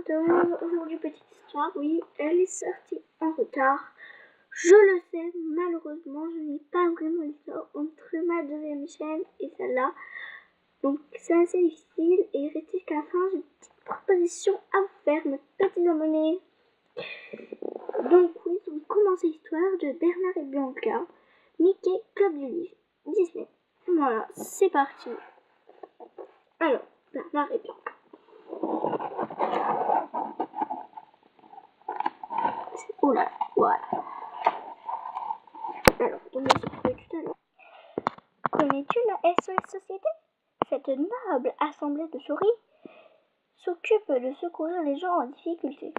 20h11. Aujourd'hui, petite histoire. Oui, elle est sortie en retard. Je le sais, malheureusement, je n'ai pas vraiment l'histoire entre ma deuxième chaîne et celle-là. Donc, c'est assez difficile. Et restez jusqu'à la fin, j'ai une petite proposition à vous faire, mes petits abonnés. Donc, oui, on commence l'histoire de Bernard et Bianca, Mickey, Club du Disney. Voilà, c'est parti. Alors, Bernard et Bianca. Oh là, voilà. Alors, donc j'ai trouvé tout à l'heure. Connais-tu la SOS Société? Cette noble assemblée de souris s'occupe de secourir les gens en difficulté.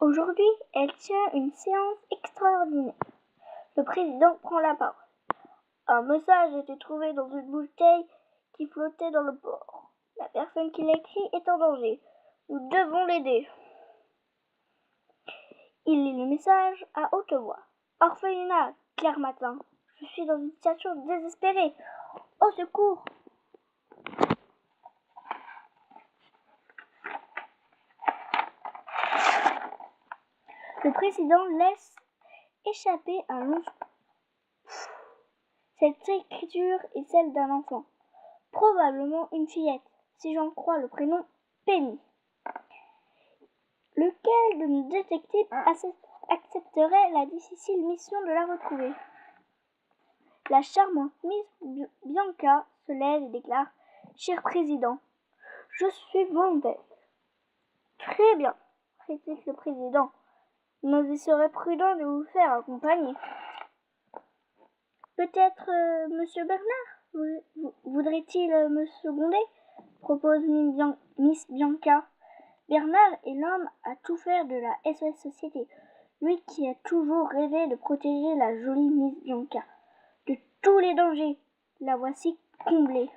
Aujourd'hui, elle tient une séance extraordinaire. Le président prend la parole. Un message a été trouvé dans une bouteille qui flottait dans le port. La personne qui l'a écrit est en danger. Nous devons l'aider. Il lit le message à haute voix. Orphelinat, clair matin. Je suis dans une situation désespérée. Au secours! Le président laisse échapper un long souffle. Cette écriture est celle d'un enfant, probablement une fillette, si j'en crois le prénom Penny. Lequel de nos détectives accepterait la difficile mission de la retrouver? La charmante Miss Bianca se lève et déclare: Cher président, je suis volontaire. Très bien, réplique le président, mais il serait prudent de vous faire accompagner. Peut-être Monsieur Bernard voudrait-il me seconder? Propose Miss Bianca. Bernard est l'homme à tout faire de la SOS Société, lui qui a toujours rêvé de protéger la jolie Miss Bianca de tous les dangers. La voici comblée.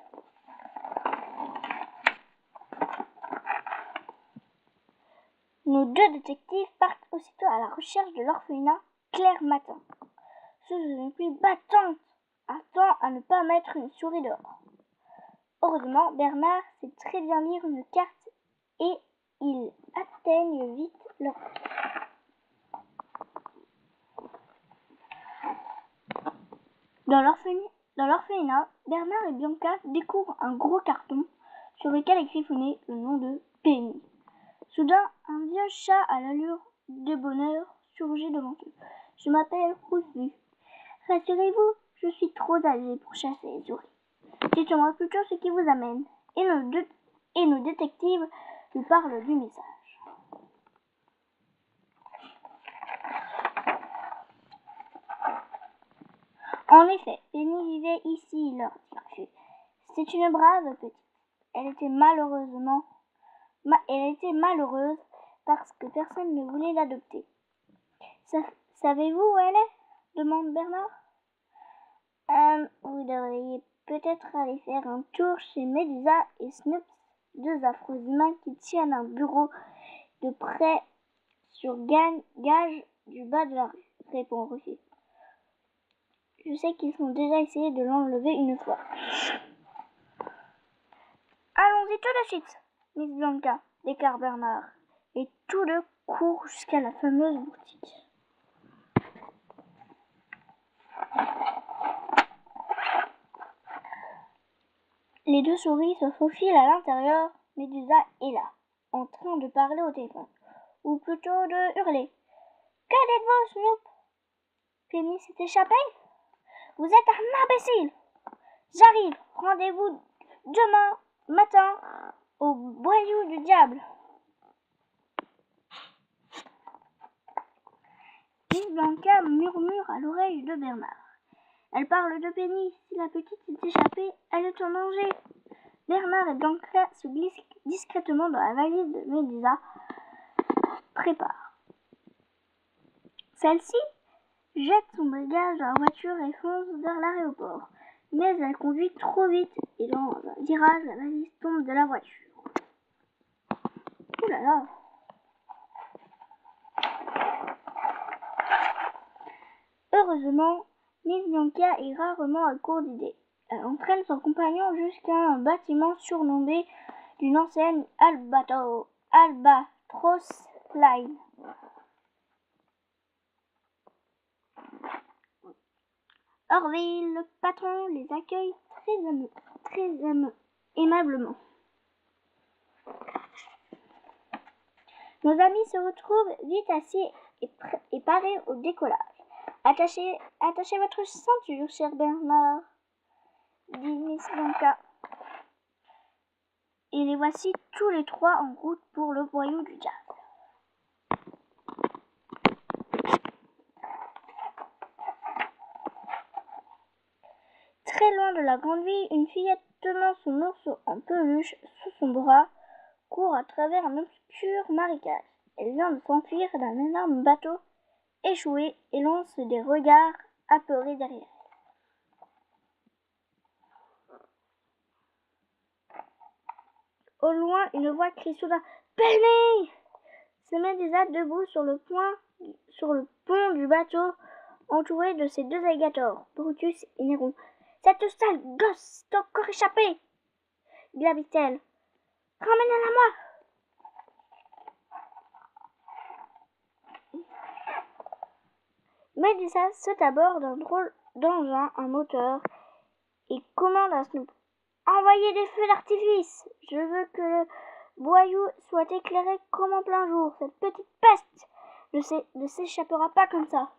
Nos deux détectives partent aussitôt à la recherche de l'orphelinat clair matin. Sous une pluie battante, attend à ne pas mettre une souris dehors. Heureusement, Bernard sait très bien lire une carte et ils atteignent vite leur Dans l'orphelinat, Bernard et Bianca découvrent un gros carton sur lequel est griffonné le nom de Penny. Soudain, un vieux chat à l'allure de bonheur surgit devant eux. Je m'appelle Rousby. Rassurez-vous, je suis trop âgé pour chasser les souris. Dites-moi plutôt ce qui vous amène. Et nos détectives lui parlent du message. En effet, Penny vivait ici, leur dit. C'est une brave petite. Elle était malheureuse parce que personne ne voulait l'adopter. Savez-vous où elle est? Demande Bernard. Vous devriez peut-être aller faire un tour chez Médusa et Snoops, deux affreux humains qui tiennent un bureau de prêt sur gage du bas de la rue, répond Ruffy. Je sais qu'ils ont déjà essayé de l'enlever une fois. Allons-y tout de suite, Miss Bianca, déclare Bernard, et tous deux courent jusqu'à la fameuse boutique. Les deux souris se faufilent à l'intérieur. Médusa est là, en train de parler au téléphone, ou plutôt de hurler. Que dites-vous, Snoop? Penny s'est échappée? Vous êtes un imbécile! J'arrive, rendez-vous demain matin au boyau du diable. Miss Bianca murmure à l'oreille de Bernard. Elle parle de Penny. Si la petite s'est échappée, elle est en danger. Bernard et Bianca se glissent discrètement dans la valise de Médusa. Prépare. Celle-ci jette son bagage dans la voiture et fonce vers l'aéroport. Mais elle conduit trop vite et dans un virage, la valise tombe de la voiture. Ouh là là! Heureusement, Miss Bianca est rarement à court d'idées. Elle entraîne son compagnon jusqu'à un bâtiment surnommé d'une enseigne Albatross. Strauss-Line. Orville, le patron, les accueille aimablement. Nos amis se retrouvent vite assis et parés au décollage. Attachez votre ceinture, cher Bernard, dit Miss Bianca. Et les voici tous les trois en route pour le boyau du diable. Très loin de la grande ville, une fillette tenant son ours en peluche sous son bras court à travers un obscur marécage. Elle vient de s'enfuir d'un énorme bateau échoué et lance des regards apeurés derrière elle. Au loin, une voix crie soudain « Penny !» Se Médusa debout sur le pont du bateau, entourée de ses deux alligators, Brutus et Néron. « Cette sale gosse s'est encore échappée !» glapit-elle. « Ramenez-la moi !» Médusa saute à bord d'un drôle d'engin à moteur et commande à Snoop. « Envoyez des feux d'artifice! Je veux que le boyau soit éclairé comme en plein jour. Cette petite peste ne s'échappera pas comme ça. »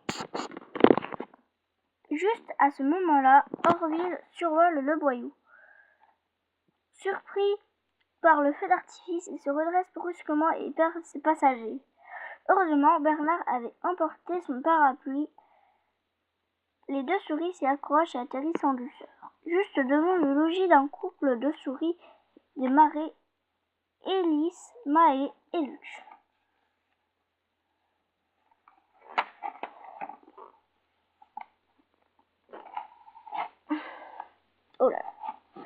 Juste à ce moment-là, Orville survole le boyau. Surpris par le feu d'artifice, il se redresse brusquement et perd ses passagers. Heureusement, Bernard avait emporté son parapluie. Les deux souris s'y accrochent et atterrissent en douceur, juste devant le logis d'un couple de souris des marais, Élise, Mahé et Luche. Oh là là.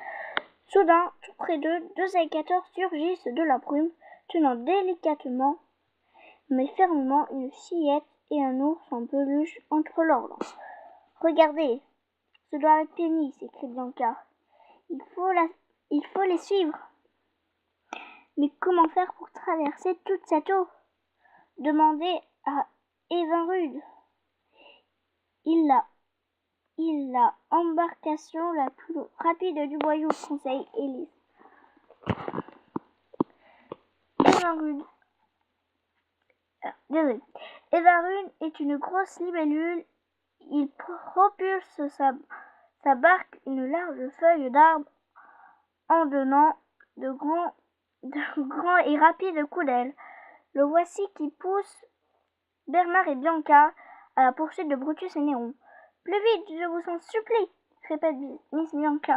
Soudain, tout près d'eux, deux alligators surgissent de la brume, tenant délicatement mais fermement une fillette et un ours en peluche entre leurs dents. « Regardez, ce doit être Penny !» s'écrie Bianca. « Il faut les suivre. » « Mais comment faire pour traverser toute cette eau ?» demandait à Évinrude. « Il l'a embarcation la plus rapide du boyau, conseille Élise. Évinrude est une grosse libellule. Il propulse sa barque une large feuille d'arbre en donnant de grands et rapides coups d'aile. Le voici qui pousse Bernard et Bianca à la poursuite de Brutus et Néron. « Plus vite, je vous en supplie !» répète Miss Bianca.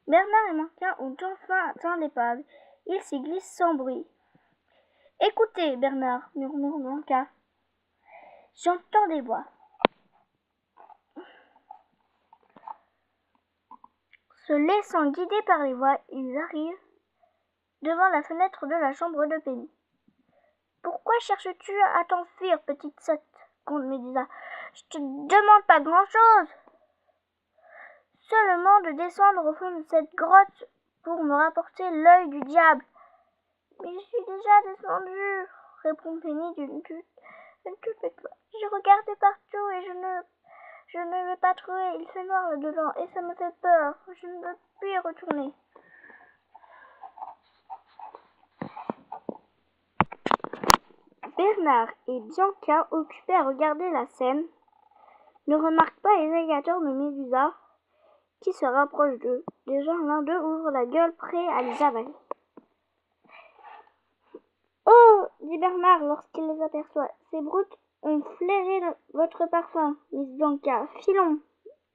Bernard et Bianca ont enfin atteint l'épave. Ils s'y glissent sans bruit. « Écoutez, Bernard, murmure Bianca. J'entends des voix. » Se laissant guider par les voix, ils arrivent devant la fenêtre de la chambre de Penny. « Pourquoi cherches-tu à t'enfuir, petite sotte ?» gronde Médusa. « Je te demande pas grand-chose. Seulement de descendre au fond de cette grotte pour me rapporter l'œil du diable. »« Mais je suis déjà descendue, » répond Penny d'une toute petite voix. « J'ai regardé partout et je ne l'ai pas trouvé. Il fait noir là-dedans et ça me fait peur. Je ne veux plus y retourner. » Bernard et Bianca, occupés à regarder la scène, ne remarquent pas les alligators de Médusa qui se rapprochent d'eux. Déjà, l'un d'eux ouvre la gueule, prêt à les avaler. « Oh !» dit Bernard lorsqu'il les aperçoit. « Ces brutes ont flairé votre parfum, Miss Bianca. Filons !»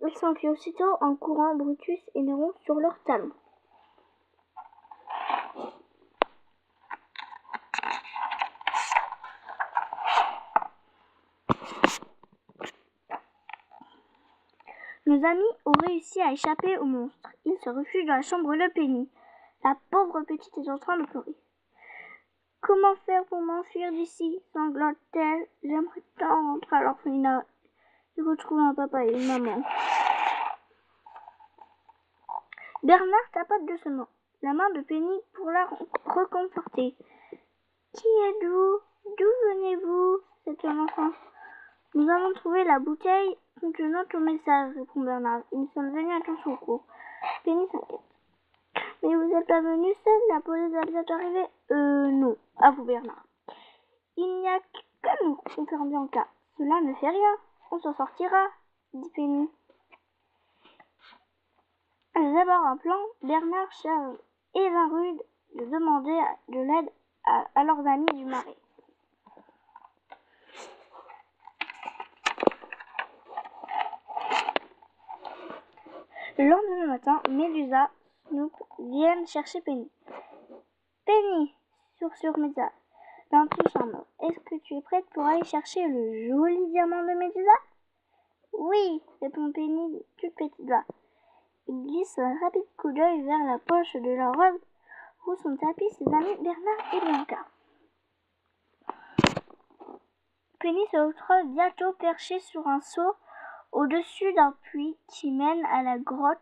Ils s'enfuient aussitôt en courant, Brutus et Néron sur leurs talons. Nos amis ont réussi à échapper au monstre. Ils se réfugient dans la chambre de Penny. La pauvre petite est en train de pleurer. « Comment faire pour m'enfuir d'ici ?» sanglote-t-elle. « J'aimerais tant rentrer à l'orphelinat et retrouver un papa et une maman. » Bernard tapote doucement la main de Penny pour la reconforter. Qui êtes-vous? D'où venez-vous? C'est un enfant. Nous avons trouvé la bouteille contenant ton message, répond Bernard. Et nous sommes venus à ton secours. Penny s'inquiète. Mais vous n'êtes pas venu seul, la police va bientôt arriver. Non, avoue Bernard. Il n'y a que nous, confirme Bianca. Cela ne fait rien, on s'en sortira, dit Penny. D'abord un plan, Bernard charge Eva Rude de demander de l'aide à leurs amis du marais. Le lendemain matin, Médusa, Snoop viennent chercher Penny. Penny, susurre Médusa, d'un ton charmant. Est-ce que tu es prête pour aller chercher le joli diamant de Médusa? Oui, répond Penny toute petite voix. Il glisse un rapide coup d'œil vers la poche de la robe où sont tapis ses amis Bernard et Bianca. Penny se retrouve bientôt perchée sur un seau au-dessus d'un puits qui mène à la grotte.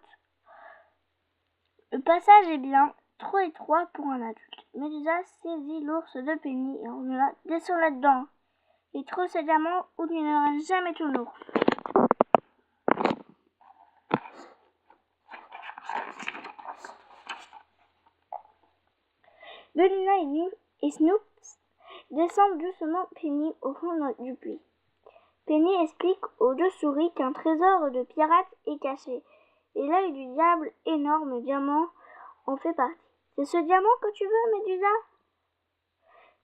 Le passage est bien trop étroit pour un adulte. Médusa saisit l'ours de Penny et ordonna « Descends là-dedans et trouve ce diamant ou tu n'auras jamais ton ours. » Belina et Snoop descendent doucement Penny au fond du puits. Penny explique aux deux souris qu'un trésor de pirates est caché, et l'œil du diable, énorme diamant, en fait partie. C'est ce diamant que tu veux, Médusa?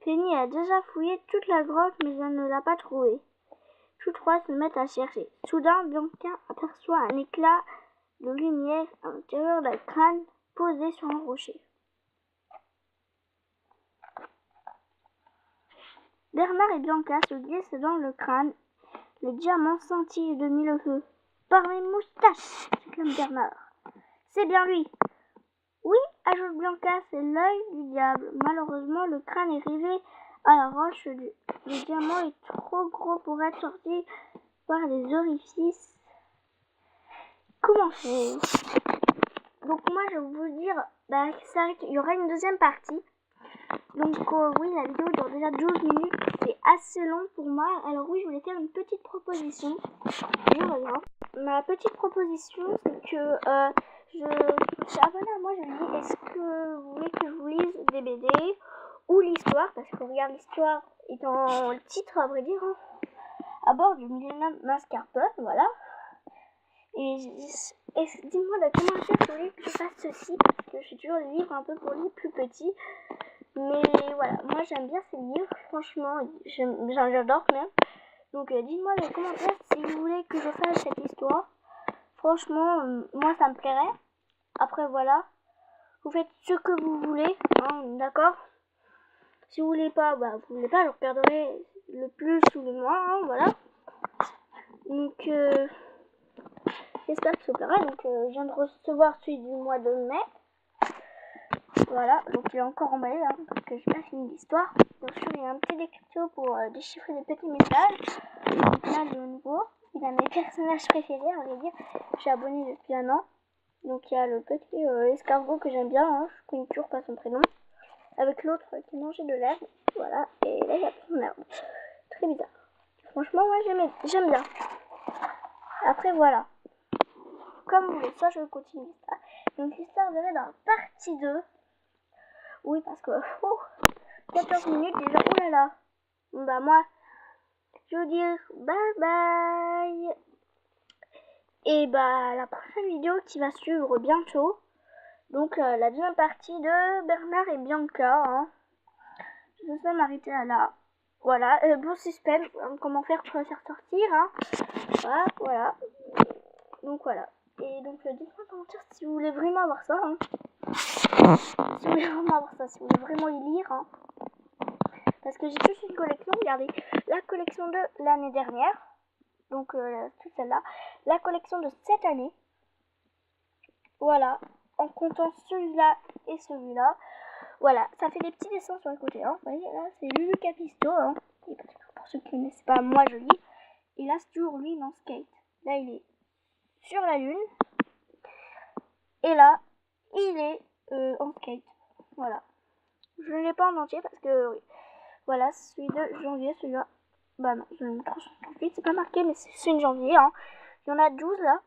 Penny a déjà fouillé toute la grotte, mais elle ne l'a pas trouvé. Tous trois se mettent à chercher. Soudain, Bianca aperçoit un éclat de lumière à l'intérieur d'un crâne posé sur un rocher. Bernard et Bianca se glissent dans le crâne. Le diamant scintille de mille feux. « Par mes moustaches !» s'exclame Bernard. « C'est bien lui !» « Oui, ajoute Bianca, c'est l'œil du diable. Malheureusement, le crâne est rivé à la roche. Le diamant est trop gros pour être sorti par les orifices. Comment faire ?» Donc moi, je vais vous dire il y aura une deuxième partie. Donc oui, la vidéo dure déjà 12 minutes. C'est assez long pour moi. Alors oui, je voulais faire une petite proposition. Voilà. Ma petite proposition, c'est que je suis abonnée à moi. Je me dis, est-ce que vous voulez que je vous lise des BD ou l'histoire? Parce que regarde, l'histoire est dans le titre, à vrai dire. Hein. À bord du Millennium Mascarpone, voilà. Et dis-moi dans les commentaires si vous voulez que je fasse ceci, parce que je suis toujours des livres un peu pour les plus petits. Mais voilà, moi j'aime bien ces livres, franchement, j'adore même. Donc dites-moi dans les commentaires si vous voulez que je fasse cette histoire. Franchement, moi ça me plairait. Après voilà, vous faites ce que vous voulez, hein, d'accord? Si vous voulez pas, vous voulez pas, je regarderai le plus ou le moins, hein, voilà. Donc j'espère que ça vous plaira. Donc je viens de recevoir celui du mois de mai. Voilà, donc il est encore emballé, hein, parce que j'ai pas fini l'histoire. Bien sûr, il y a un petit décrypto pour déchiffrer des petits messages. Donc là, de nouveau, il a mes personnages préférés, on va dire. Je suis abonnée depuis un an. Donc il y a le petit escargot que j'aime bien, hein, je connais toujours pas son prénom. Avec l'autre qui mangeait de l'herbe, voilà. Et là, il y a son herbe. Très bizarre. Franchement, moi, j'aime bien. Après, voilà. Comme vous voulez, soit je continue l'histoire. Donc l'histoire verrait dans la partie 2. Oui, parce que 14 minutes déjà, oh là là. Bah moi, je veux dire bye bye. Et la prochaine vidéo qui va suivre bientôt. Donc la deuxième partie de Bernard et Bianca. Hein. Je vais m'arrêter là. Voilà, bon suspense, comment faire pour le faire sortir. Hein. Voilà. Donc voilà. Et donc dites-moi en commentaire si vous voulez vraiment avoir ça. Hein. Si vous voulez vraiment avoir ça, si vous voulez vraiment y lire. Hein. Parce que j'ai toute une collection, regardez, la collection de l'année dernière, donc toute celle-là, la collection de cette année, voilà, en comptant celui-là et celui-là, voilà, ça fait des petits dessins sur le côté, hein, vous voyez, là c'est Lulu Capisto, hein, et pour ceux qui ne connaissent pas, moi je lis, et là c'est toujours lui dans Skate, là il est sur la lune, et là, il est en skate. Voilà. Je ne l'ai pas en entier parce que, oui. Voilà, celui de janvier, celui-là. Bah non, je le montre tout de suite, c'est pas marqué, mais c'est celui de janvier. Hein. Il y en a 12 là.